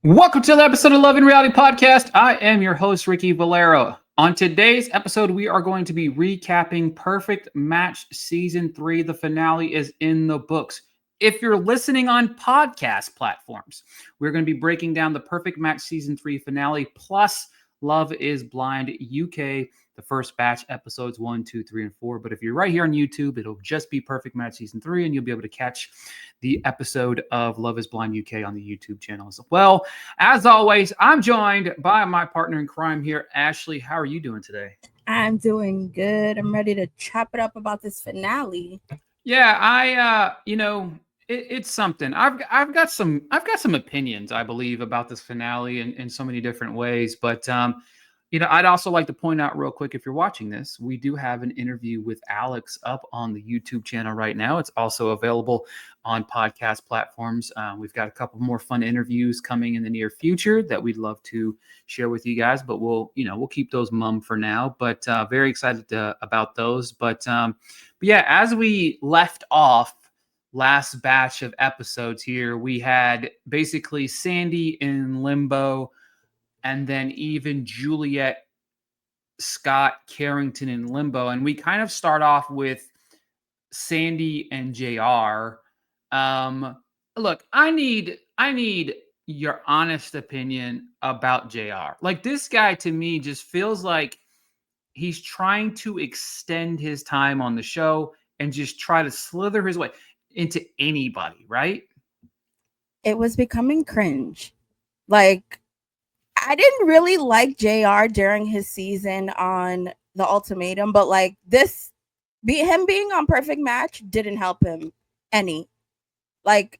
Welcome to the episode of Love and Reality Podcast. I am your host, Ricky Valero. On today's episode, we are going to be recapping Perfect Match Season 3. The finale is in the books. If you're listening on podcast platforms, we're going to be breaking down the Perfect Match Season 3 finale plus Love is Blind UK, the first batch, episodes 1, 2, 3, and 4. But if you're right here on YouTube, it'll just be Perfect Match Season 3, and you'll be able to catch the episode of Love is Blind UK on the YouTube channel as well. As always, I'm joined by my partner in crime here, Ashley. How are you doing today? I'm doing good. I'm ready to chop it up about this finale. Yeah, it's something. I've got some opinions, I believe, about this finale in so many different ways. But I'd also like to point out real quick, if you're watching this, we do have an interview with Alex up on the YouTube channel right now. It's also available on podcast platforms. We've got a couple more fun interviews coming in the near future that we'd love to share with you guys, but we'll keep those mum for now. But very excited about those. But yeah, as we left off last batch of episodes here, we had basically Sandy in limbo, and then even Juliet, Scott, Carrington in limbo. And we kind of start off with Sandy and JR. Look, I need your honest opinion about JR. Like, this guy to me just feels like he's trying to extend his time on the show and just try to slither his way into anybody, right? It was becoming cringe. Like, I didn't really like JR during his season on The Ultimatum, but like him being on Perfect Match didn't help him any. Like,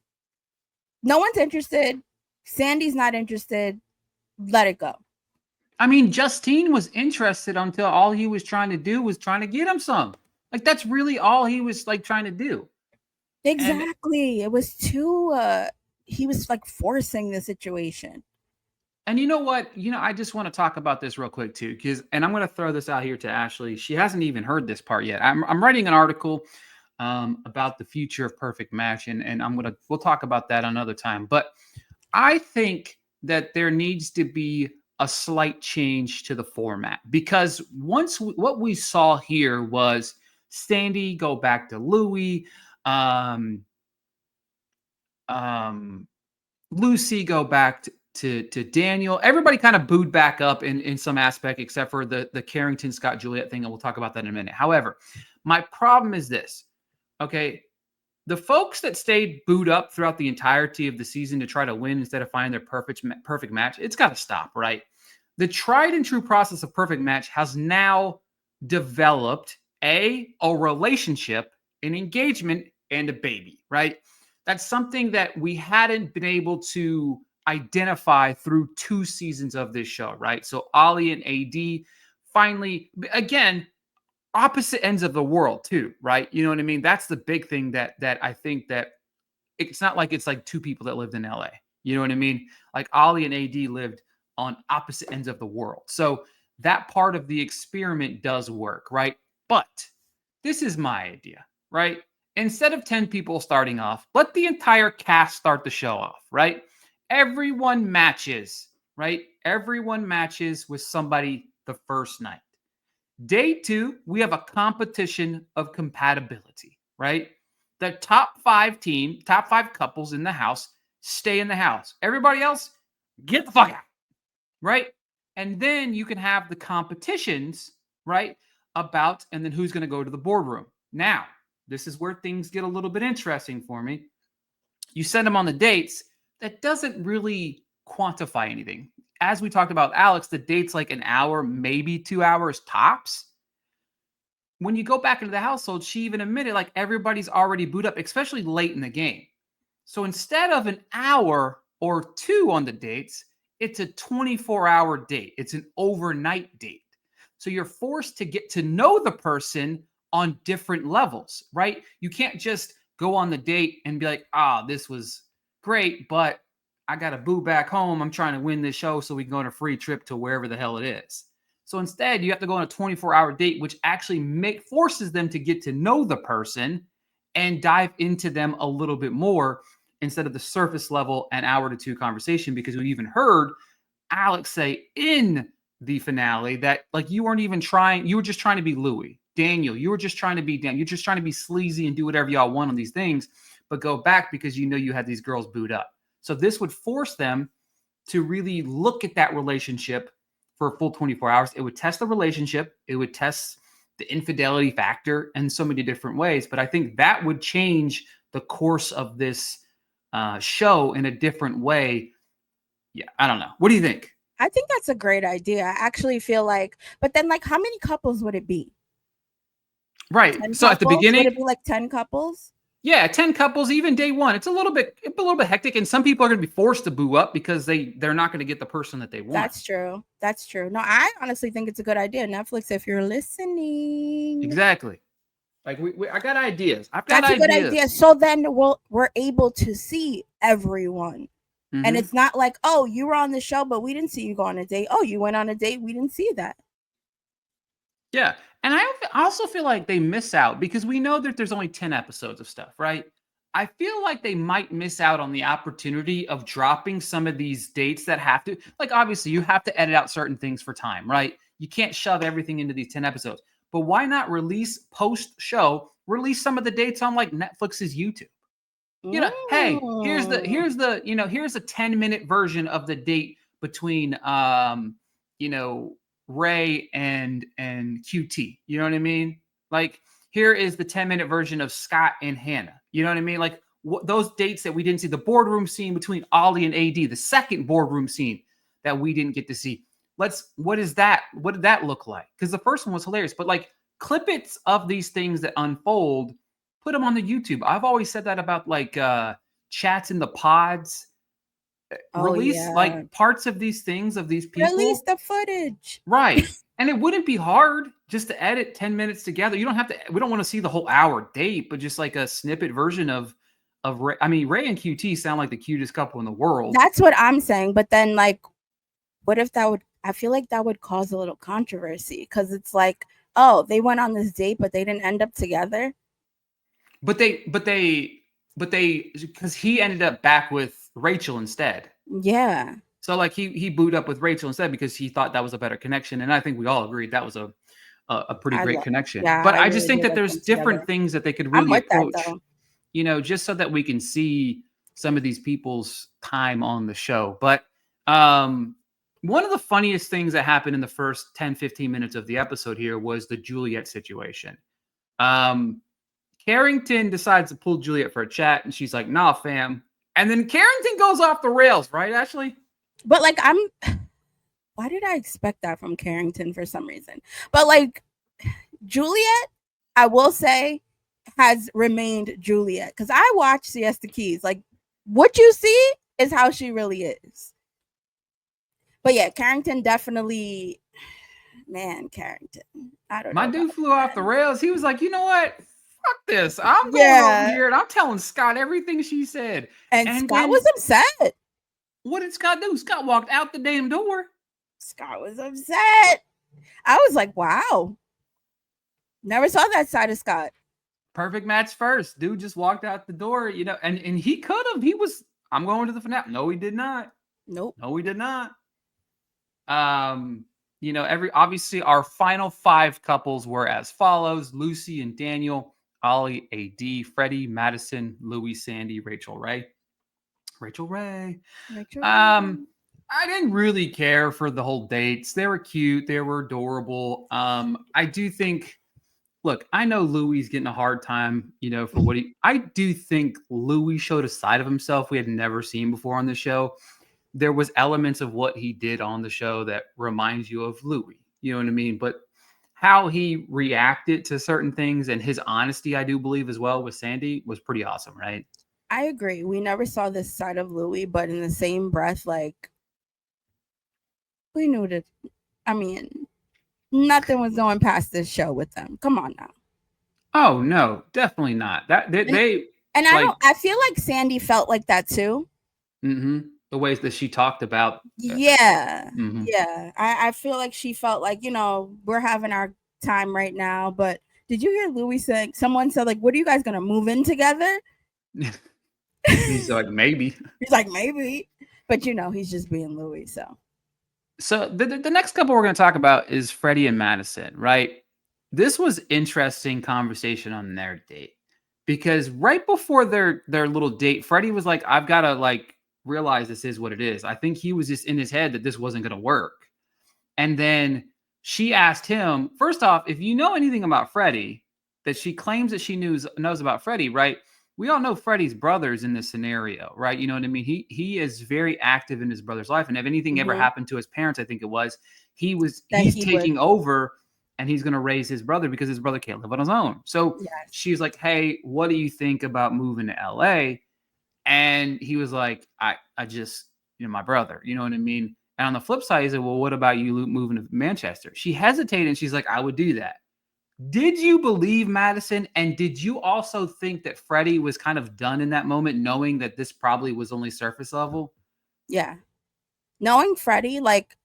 no one's interested. Sandy's not interested. Let it go. I mean, Justine was interested until all he was trying to do was trying to get him some. Like, that's really all he was like trying to do. Exactly. It was too he was like forcing the situation. And you know what? I just want to talk about this real quick too, and I'm going to throw this out here to Ashley. She hasn't even heard this part yet. I'm writing an article about the future of Perfect Match, and we'll talk about that another time. But I think that there needs to be a slight change to the format, because what we saw here was Sandy go back to Louie, Lucy go back to Daniel. Everybody kind of booed back up in some aspect, except for the Carrington Scott Juliet thing, and we'll talk about that in a minute. However, my problem is this. Okay, the folks that stayed booed up throughout the entirety of the season to try to win instead of finding their perfect match, it's got to stop, right? The tried and true process of Perfect Match has now developed a relationship, an engagement, and a baby, right? That's something that we hadn't been able to identify through 2 seasons of this show, right? So Ollie and AD finally, again, opposite ends of the world too, right? You know what I mean? That's the big thing that I think that it's not like it's like 2 people that lived in LA. You know what I mean? Like Ollie and AD lived on opposite ends of the world. So that part of the experiment does work, right? But this is my idea, right? Instead of 10 people starting off, let the entire cast start the show off, right? Everyone matches, right? Everyone matches with somebody the first night. Day 2, we have a competition of compatibility, right? The top 5 couples in the house stay in the house. Everybody else, get the fuck out, right? And then you can have the competitions, right? And then who's going to go to the boardroom. Now, this is where things get a little bit interesting for me. You send them on the dates. That doesn't really quantify anything. As we talked about Alex, the date's like an hour, maybe 2 hours tops. When you go back into the household, she even admitted like everybody's already booed up, especially late in the game. So instead of an hour or 2 on the dates, it's a 24-hour date. It's an overnight date. So you're forced to get to know the person on different levels, right? You can't just go on the date and be like, this was great, but I got to boo back home. I'm trying to win this show so we can go on a free trip to wherever the hell it is. So instead, you have to go on a 24-hour date, which actually forces them to get to know the person and dive into them a little bit more. instead of the surface level an hour to two conversation, because we even heard Alex say in the finale that like you weren't even trying, you were just trying to be Louis. Daniel, you were just trying to be Dan. You're just trying to be sleazy and do whatever y'all want on these things, but go back because you know you had these girls booed up. So this would force them to really look at that relationship for a full 24 hours. It would test the relationship. It would test the infidelity factor in so many different ways. But I think that would change the course of this show in a different way. Yeah, I don't know. What do you think? I think that's a great idea. I actually feel like, but then like how many couples would it be? Right. 10 So at the couples? beginning, Would it be like 10 couples? yeah, 10 couples, even day one. It's a little bit hectic. And some people are going to be forced to boo up because they're not going to get the person that they want. That's true. That's true. No, I honestly think it's a good idea. Netflix, if you're listening. Exactly. Like I got ideas. I've got That's ideas. a good idea. So then we're able to see everyone. Mm-hmm. And it's not like, oh, you were on the show, but we didn't see you go on a date. Oh, you went on a date. We didn't see that. Yeah. And I also feel like they miss out because we know that there's only 10 episodes of stuff, right? I feel like they might miss out on the opportunity of dropping some of these dates that have to, like, obviously you have to edit out certain things for time, right? You can't shove everything into these 10 episodes, but why not release post-show, release some of the dates on like Netflix's YouTube? You know, hey, here's a 10-minute version of the date between Ray and QT. You know what I mean? Like, here is the 10-minute version of Scott and Hannah. You know what I mean? Like those dates that we didn't see, the boardroom scene between Ollie and AD, the second boardroom scene that we didn't get to see. What is that? What did that look like? Because the first one was hilarious, but like clippets of these things that unfold, put them on the YouTube. I've always said that about like chats in the pods. Release like parts of these things of these people. Release the footage. Right. And it wouldn't be hard just to edit 10 minutes together. You don't have to, we don't want to see the whole hour date, but just like a snippet version of Ray. I mean, Ray and QT sound like the cutest couple in the world. That's what I'm saying. But then like, what if I feel like that would cause a little controversy because it's like, oh, they went on this date, but they didn't end up together. But because he ended up back with Rachel instead. Yeah. So like he booed up with Rachel instead because he thought that was a better connection. And I think we all agreed that was a pretty great connection. Yeah, but I just think that there's different things that they could really approach, just so that we can see some of these people's time on the show. But one of the funniest things that happened in the first 10, 15 minutes of the episode here was the Juliet situation. Carrington decides to pull Juliet for a chat, and she's like, nah, fam. And then Carrington goes off the rails, right, Ashley? But like, why did I expect that from Carrington for some reason? But like, Juliet, I will say, has remained Juliet. Because I watched Siesta Keys. Like, what you see is how she really is. But yeah, Carrington definitely, man, Carrington. I don't know. My dude flew off the rails. He was like, you know what? Fuck this. I'm going over here and I'm telling Scott everything she said. And Scott was upset. What did Scott do? Scott walked out the damn door. Scott was upset. I was like, wow. Never saw that side of Scott. Perfect match first. Dude just walked out the door, and he could have. He was, I'm going to the finale. No, he did not. Nope. No, he did not. Obviously our final 5 couples were as follows: Lucy and Daniel, Ollie, AD, Freddie, Madison, Louis, Sandy, Rachel Ray. I didn't really care for the whole dates. They were cute. They were adorable. I do think, look, I know Louis is getting a hard time, for what I do think Louis showed a side of himself we had never seen before on the show. There was elements of what he did on the show that reminds you of Louis. You know what I mean? But how he reacted to certain things and his honesty, I do believe as well with Sandy, was pretty awesome, right? I agree. We never saw this side of Louis, but in the same breath, like, we knew that. I mean, nothing was going past this show with them. Come on now. Oh no, definitely not. That they and I feel like Sandy felt like that too. Mm-hmm. The ways that she talked about. Yeah. Mm-hmm. Yeah. I feel like she felt like, we're having our time right now. But did you hear Louis saying, someone said, like, what are you guys going to move in together? He's like, maybe. He's like, maybe. But he's just being Louis. So the next couple we're going to talk about is Freddie and Madison, right? This was interesting conversation on their date because right before their little date, Freddie was like, I've got to like realize this is what it is. I think he was just in his head that this wasn't going to work. And then she asked him, first off, if you know anything about Freddie, that she claims that she knows about Freddie, right? We all know Freddie's brothers in this scenario, right? You know what I mean? He is very active in his brother's life. And if anything ever happened to his parents, I think it was, he's taking over and he's going to raise his brother because his brother can't live on his own. So she's like, hey, what do you think about moving to LA? And he was like, I just, my brother, you know what I mean? And on the flip side, he said, well, what about you moving to Manchester? She hesitated and she's like, I would do that. Did you believe Madison? And did you also think that Freddie was kind of done in that moment, knowing that this probably was only surface level? Yeah. Knowing Freddie, like,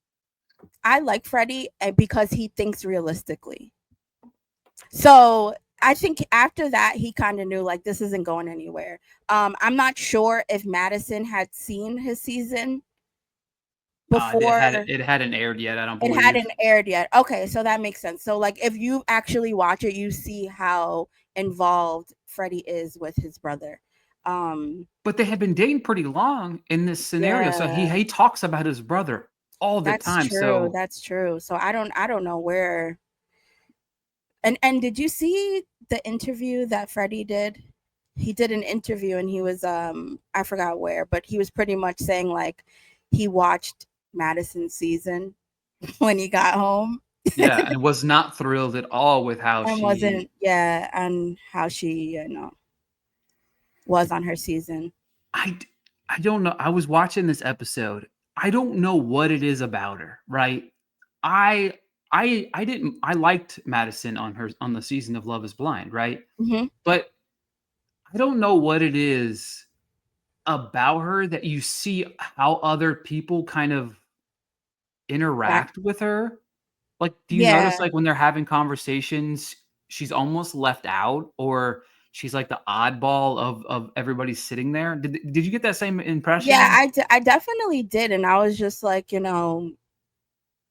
I like Freddie because he thinks realistically. So I think after that, he kind of knew like this isn't going anywhere. I'm not sure if Madison had seen his season before. It hadn't aired yet. I don't believe it hadn't aired yet. Okay, so that makes sense. So like if you actually watch it, you see how involved Freddie is with his brother. But they had been dating pretty long in this scenario, so he talks about his brother all the time. True. So that's true. So I don't know where. And did you see the interview that Freddie did? He did an interview and he was I forgot where, but he was pretty much saying like he watched Madison's season when he got home. Yeah, and was not thrilled at all with how and how she was on her season. I don't know. I was watching this episode. I don't know what it is about her, right? I liked Madison on the season of Love is Blind, right? Mm-hmm. But I don't know what it is about her that you see how other people kind of interact with her. Like, do you notice like when they're having conversations, she's almost left out, or she's like the oddball of everybody sitting there? Did you get that same impression? Yeah, I definitely did, and I was just like,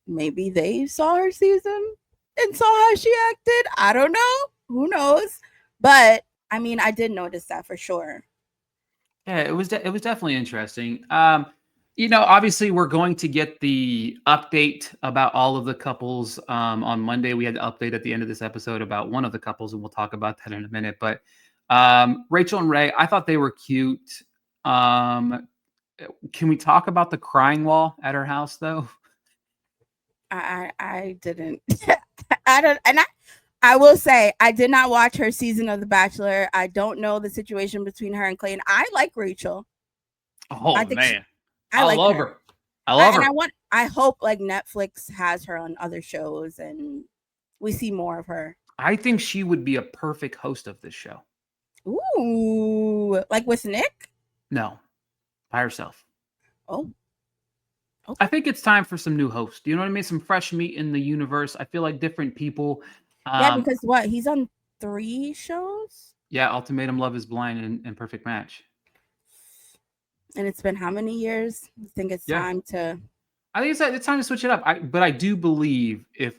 maybe they saw her season and saw how she acted. I don't know. Who knows? But I mean, I did notice that for sure. Yeah, it was definitely interesting. Obviously we're going to get the update about all of the couples on Monday. We had the update at the end of this episode about one of the couples, and we'll talk about that in a minute. But Rachel and Ray, I thought they were cute. Can we talk about the crying wall at her house though? I didn't. I don't, and I will say I did not watch her season of The Bachelor. I don't know the situation between her and Clayton. I like Rachel. Oh man, I love her. I love her. I hope like Netflix has her on other shows and we see more of her. I think she would be a perfect host of this show. Ooh, like with Nick? No, by herself. Oh. Okay. I think it's time for some new hosts. You know what I mean? Some fresh meat in the universe. I feel like different people. Yeah, because what? He's on 3 shows? Yeah, Ultimatum, Love is Blind, and Perfect Match. And it's been how many years? I think it's time to. I think it's time to switch it up. But I do believe if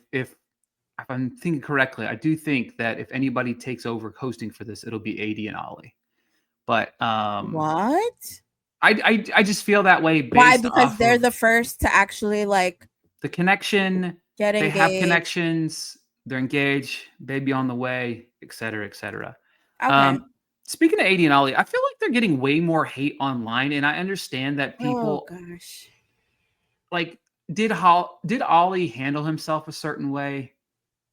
I'm thinking correctly, I do think that if anybody takes over hosting for this, it'll be AD and Ollie. But what? I just feel that way. Why? Because they're the first to actually like the connection. Get engaged. They have connections. They're engaged. Baby on the way, etc., etc. Okay. Speaking of AD and Ollie, I feel like they're getting way more hate online, and I understand that people. Oh gosh. Like, did Ollie handle himself a certain way?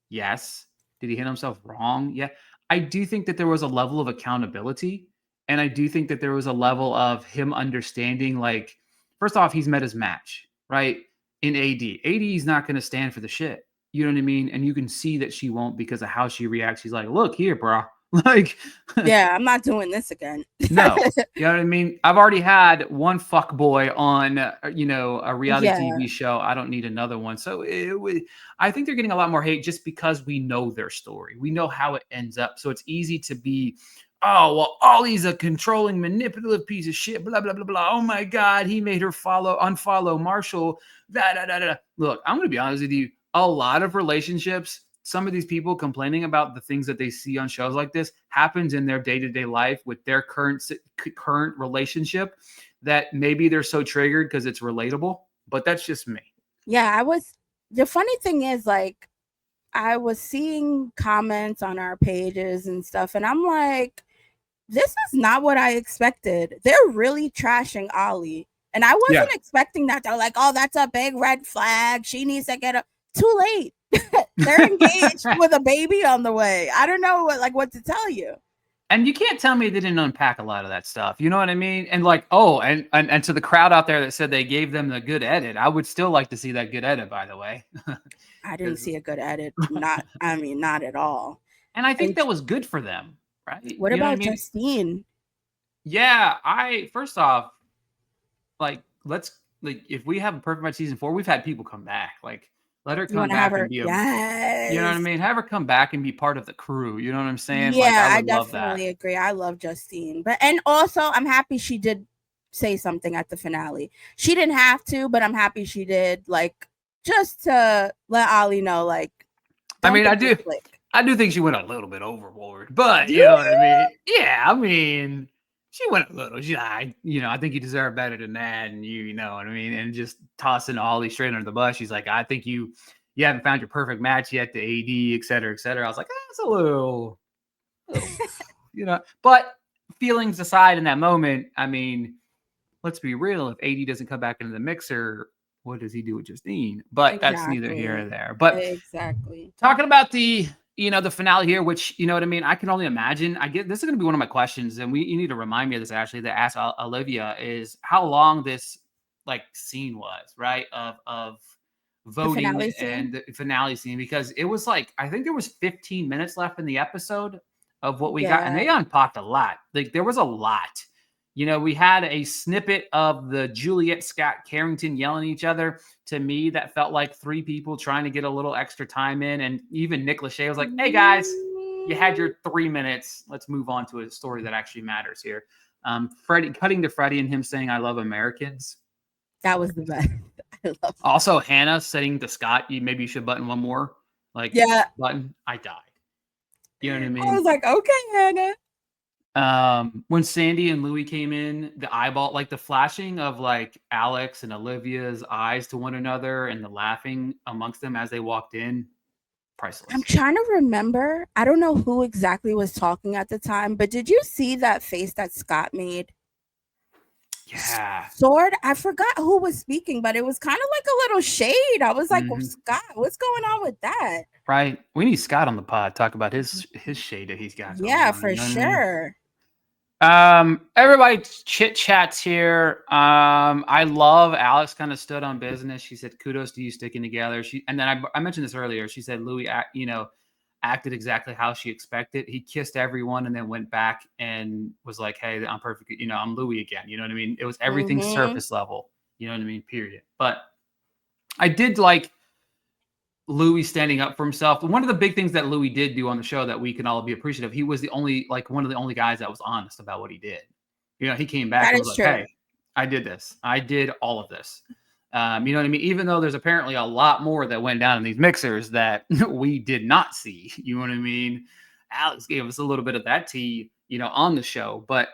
Yes. Did he handle himself wrong? Yeah. I do think that there was a level of accountability. And I do think that there was a level of him understanding, like, first off, he's met his match, right? In AD. AD is not going to stand for the shit. You know what I mean? And you can see that she won't because of how she reacts. She's like, look here, bro. Like, yeah, I'm not doing this again. No, you know what I mean? I've already had one fuck boy on, a reality TV show. I don't need another one. So I think they're getting a lot more hate just because we know their story. We know how it ends up. So it's easy to be oh, well, Ollie's a controlling, manipulative piece of shit, blah, blah, blah, blah. Oh my God, he made her unfollow Marshall. Da, da, da, da. Look, I'm going to be honest with you. A lot of relationships, some of these people complaining about the things that they see on shows like this happens in their day-to-day life with their current relationship that maybe they're so triggered because it's relatable, but that's just me. Yeah, the funny thing is, like, I was seeing comments on our pages and stuff, and I'm like, this is not what I expected. They're really trashing Ollie. And I wasn't expecting that. They're like, oh, that's a big red flag. She needs to get too late. They're engaged with a baby on the way. I don't know what to tell you. And you can't tell me they didn't unpack a lot of that stuff. You know what I mean? And like, oh, and to the crowd out there that said they gave them the good edit, I would still like to see that good edit, by the way. I didn't see a good edit. Not at all. And I think that was good for them, right? What about Justine? Yeah, first off, like, if we have a perfect match season 4, we've had people come back. Like, let her come back and be you know what I mean? Have her come back and be part of the crew. You know what I'm saying? Yeah, I definitely agree. I love Justine. And also I'm happy she did say something at the finale. She didn't have to, but I'm happy she did, like, just to let Ollie know, like, I mean, I do think she went a little bit overboard, but you know what I mean? Yeah, I mean, she went a little. I think you deserve better than that, and you know what I mean? And just tossing Ollie straight under the bus. She's like, I think you haven't found your perfect match yet to AD, et cetera, et cetera. I was like, that's a little but feelings aside in that moment, I mean, let's be real. If AD doesn't come back into the mixer, what does he do with Justine? But that's neither here nor there. But exactly, talking about the finale here, which, you know what I mean, I can only imagine. This is going to be one of my questions, and you need to remind me of this, actually, to ask Olivia, is how long this scene was, right? Of voting and the finale scene, because it was like, I think there was 15 minutes left in the episode of what we got, and they unpacked a lot. Like, there was a lot. You know, we had a snippet of the Juliet, Scott, Carrington yelling at each other. To me, that felt like 3 people trying to get a little extra time in. And even Nick Lachey was like, hey, guys, you had your 3 minutes. Let's move on to a story that actually matters here. Freddie, cutting to Freddie and him saying, I love Americans. That was the best. I love that. Also, Hannah saying to Scott, maybe you should button one more. Button. I died. You know what I mean? I was like, okay, Hannah. When Sandy and Louis came in, the eyeball, like the flashing of like Alex and Olivia's eyes to one another and the laughing amongst them as they walked in, priceless. I'm trying to remember. I don't know who exactly was talking at the time, but did you see that face that Scott made? Yeah. Sword. I forgot who was speaking, but it was kind of like a little shade. I was like, well, Scott, what's going on with that? Right. We need Scott on the pod. Talk about his shade that he's got. Yeah, for sure. Everybody chit chats here. I love Alex kind of stood on business. She said, kudos to you sticking together. And then I mentioned this earlier. She said Louis, acted exactly how she expected. He kissed everyone and then went back and was like, hey, I'm perfect. I'm Louis again. You know what I mean? It was everything surface level. You know what I mean? Period. But I did like Louis standing up for himself. One of the big things that Louis did do on the show that we can all be appreciative, he was one of the only guys that was honest about what he did. He came back and was like, hey, I did this. I did all of this. You know what I mean? Even though there's apparently a lot more that went down in these mixers that we did not see. You know what I mean? Alex gave us a little bit of that tea, on the show. But,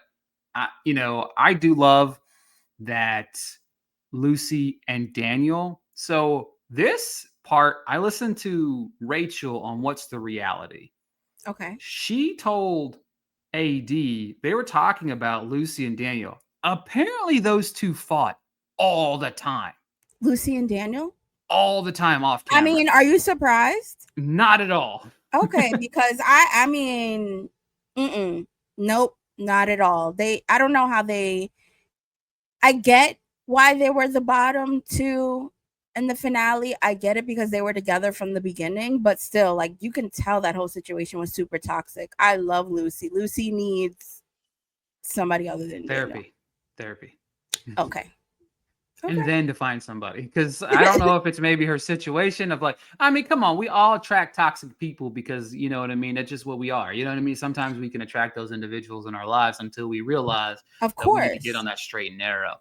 I do love that Lucy and Daniel. So this part, I listened to Rachel on What's the Reality. Okay. She told AD, they were talking about Lucy and Daniel. Apparently those two fought all the time. Lucy and Daniel? All the time off camera. I mean, are you surprised? Not at all. Okay, because I mean, nope, not at all. I don't know how I get why they were the bottom two in the finale. I get it because they were together from the beginning, but still, like, you can tell that whole situation was super toxic. I love Lucy. Lucy needs somebody other than therapy. Okay. and Okay. then to find somebody, because I don't know if it's maybe her situation of like, I mean, come on, we all attract toxic people because you know what I mean. That's just what we are. You know what I mean. Sometimes we can attract those individuals in our lives until we realize Of that we need to get course. on that straight and narrow.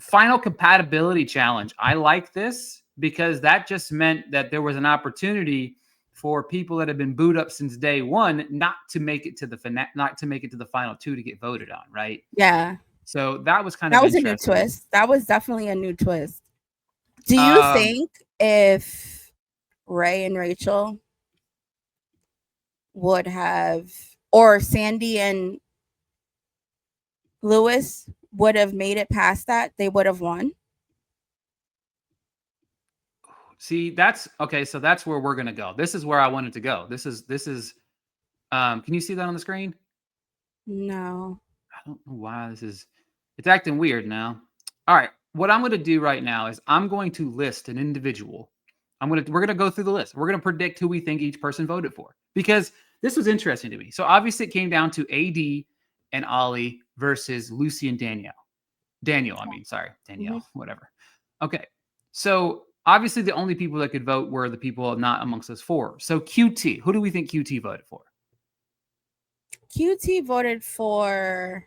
Final compatibility challenge. I like this because that just meant that there was an opportunity for people that have been booed up since day one not to make it to the final two to get voted on, right? Yeah. So that was kind That of was a new interesting. twist. That was definitely a new twist. Do you Um, think if Ray and Rachel would have, or Sandy and Lewis would have made it past that, they would have won? See, that's okay. So that's where we're gonna go. This is where I wanted to go. This is. Can you see that on the screen? No. I don't know why this is. It's acting weird now. All right. What I'm going to do right now is I'm going to list an individual. We're going to go through the list. We're going to predict who we think each person voted for because this was interesting to me. So obviously it came down to AD and Ollie versus Lucy and Danielle. Danielle, whatever. Okay. So obviously the only people that could vote were the people not amongst us four. So QT, who do we think QT voted for? QT voted for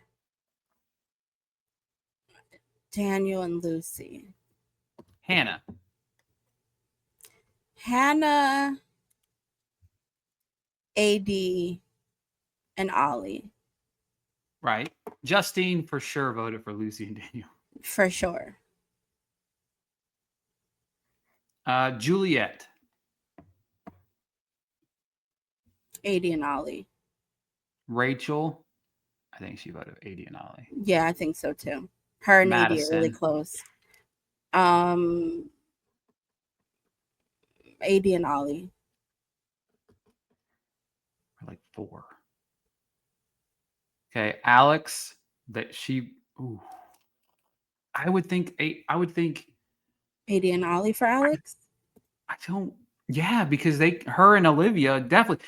Daniel and Lucy. Hannah, AD, and Ollie. right? Justine for sure voted for Lucy and Daniel. For sure. Juliet. AD and Ollie. Rachel. I think she voted AD and Ollie. Yeah, I think so too. Her and AD are really Madison. close. AD and Ollie. Like 4. Okay, Alex. That she. Ooh. I would think AD and Ollie for Alex. I don't. Yeah, because her and Olivia definitely.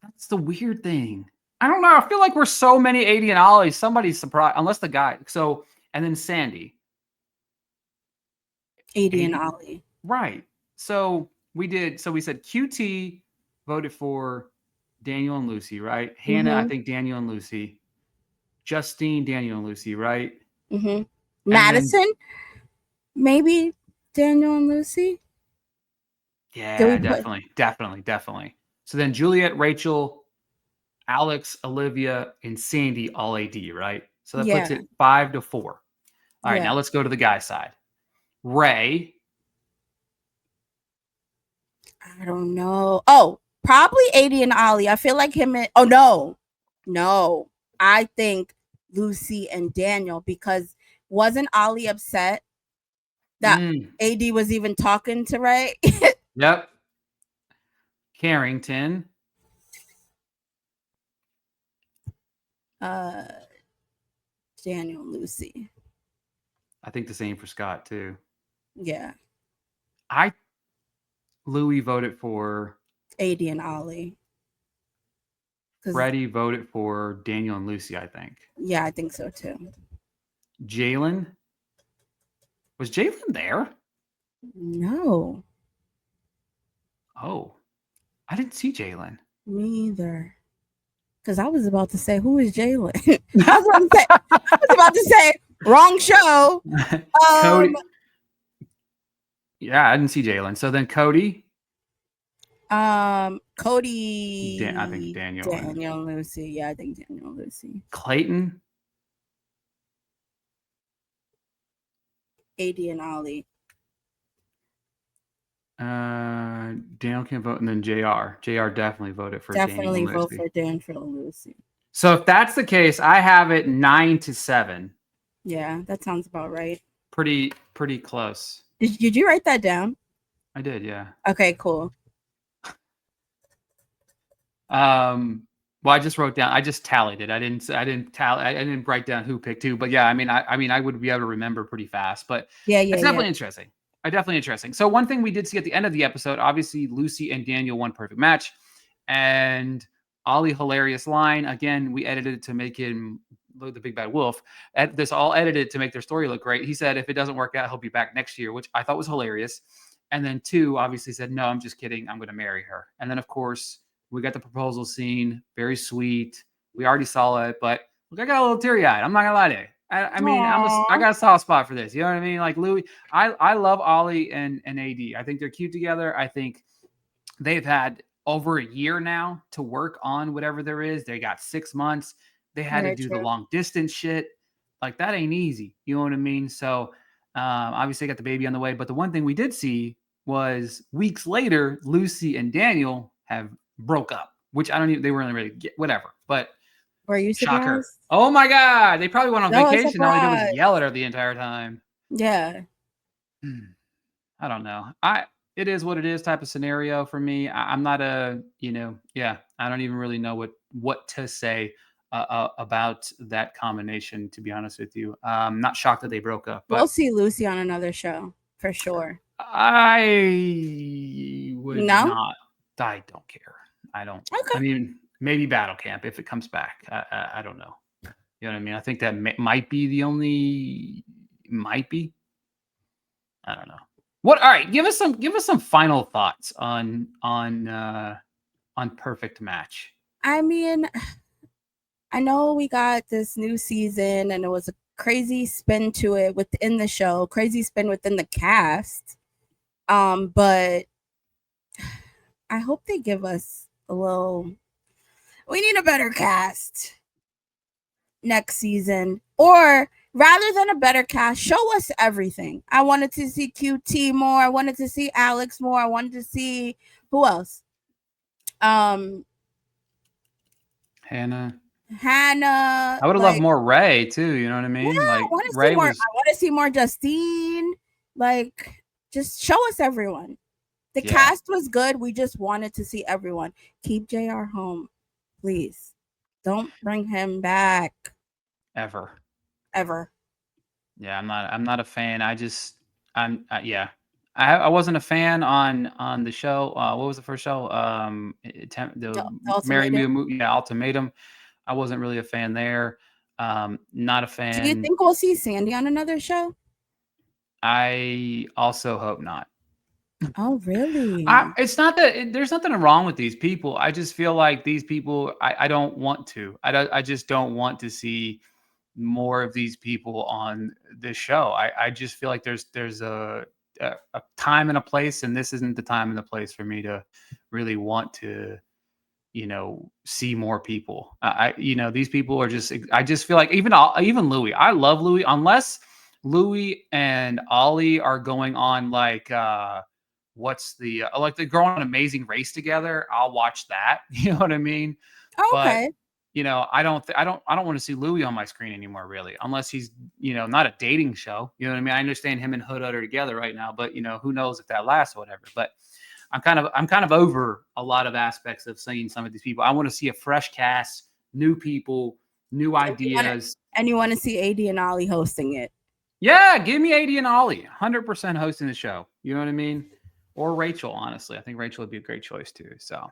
That's the weird thing. I don't know. I feel like we're so many AD and Ollie. Somebody's surprised, unless the guy. So and then Sandy. AD and Ollie. Right. So we did. So we said QT voted for Daniel and Lucy, right? Hannah, I think Daniel and Lucy. Justine, Daniel and Lucy, right? Madison, maybe Daniel and Lucy. Yeah, definitely. So then Juliet, Rachel, Alex, Olivia, and Sandy all AD, right? So that puts it 5-4. All right, now let's go to the guy side. Ray. I don't know. Oh, probably AD and Ollie. I feel like him and no. I think Lucy and Daniel, because wasn't Ollie upset that AD was even talking to Ray? Yep. Carrington. Daniel and Lucy. I think the same for Scott too. Yeah. Louis voted for AD and Ollie. Freddie voted for Daniel and Lucy, I think. Yeah, I think so too. Jalen. Was Jalen there? No. Oh, I didn't see Jalen. Me either. Because I was about to say, who is Jalen? I was about to say, wrong show. Cody. Yeah, I didn't see Jalen. So then Cody. Cody. I think Daniel. Daniel and Lucy. Yeah, I think Daniel and Lucy. Clayton. AD and Ollie. Daniel can't vote, and then JR. JR definitely voted for definitely Daniel vote for Daniel and Lucy. So if that's the case, I have it 9-7. Yeah, that sounds about right. Pretty close. Did you write that down? I did, yeah. Okay, cool. Well, I just wrote down. I just tallied it. I didn't write down who picked who. But yeah, I mean, I would be able to remember pretty fast. But yeah, it's definitely interesting. Definitely interesting. So one thing we did see at the end of the episode, obviously Lucy and Daniel won perfect match, and Ollie hilarious line again. We edited it to make him the big bad wolf, this all edited to make their story look great. He said, if it doesn't work out, he'll be back next year, which I thought was hilarious. And then 2 obviously said, no, I'm just kidding. I'm going to marry her. And then, of course, we got the proposal scene. Very sweet. We already saw it, but look, I got a little teary eyed. I'm not going to lie to you. I mean, I got a soft spot for this. You know what I mean? Like Louis, I love Ollie and AD. I think they're cute together. I think they've had over a year now to work on whatever there is. They got 6 months. They had Very to do true. the long distance shit. Like that ain't easy. You know what I mean? So obviously got the baby on the way. But the one thing we did see was weeks later, Lucy and Daniel have broke up, which I don't even, they weren't really get, whatever. But Were you shocker. surprised? Oh my God. They probably went on No, vacation. All they did was surprise. yell at her the entire time. Yeah. I don't know. It is what it is type of scenario for me. I'm not a, I don't even really know what to say about that combination, to be honest with you. I'm not shocked that they broke up, We'll but see Lucy on another show for sure. I would No? not. I don't care. I don't. I Okay. mean, maybe Battle Camp if it comes back. I don't know. You know what I mean? I think that might be the only. Might be. I don't know. What? All right. Give us some final thoughts on Perfect Match. I mean, I know we got this new season and it was a crazy spin to it within the show, crazy spin within the cast. But I hope they give us a little. We need a better cast next season, or rather than a better cast, show us everything. I wanted to see QT more. I wanted to see Alex more. I wanted to see who else. Hannah. I would have loved more Ray too. You know what I mean? Yeah, like I want to Ray see more. was. I want to see more Justine. Like, just show us everyone. The cast was good. We just wanted to see everyone. Keep JR home, please. Don't bring him back Ever. Yeah, I'm not a fan. I wasn't a fan on the show. What was the first show? The Mary Moo movie, Ultimatum. I wasn't really a fan there. Not a fan. Do you think we'll see Sandy on another show? I also hope not. Oh, really? It's not that there's nothing wrong with these people. I just feel like these people, I don't want to. I just don't want to see more of these people on this show. I just feel like there's a time and a place, and this isn't the time and the place for me to really want to, see more people. These people are just. I just feel like even Louis. I love Louis, unless Louis and Ollie are going on like. What's the like they're going on Amazing Race together. I'll watch that. You know what I mean? Okay. But, I don't want to see Louis on my screen anymore, really, unless he's, not a dating show. You know what I mean? I understand him and Hood are together right now, but who knows if that lasts or whatever. But I'm kind of over a lot of aspects of seeing some of these people. I want to see a fresh cast, new people, new ideas. And you want to see AD and Ollie hosting it? Yeah, give me AD and Ollie, 100% hosting the show. You know what I mean? Or Rachel, honestly. I think Rachel would be a great choice too. So,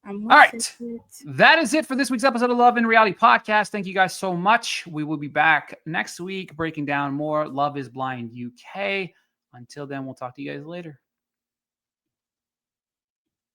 all right. That is it for this week's episode of Love and Reality Podcast. Thank you guys so much. We will be back next week breaking down more Love is Blind UK. Until then, we'll talk to you guys later.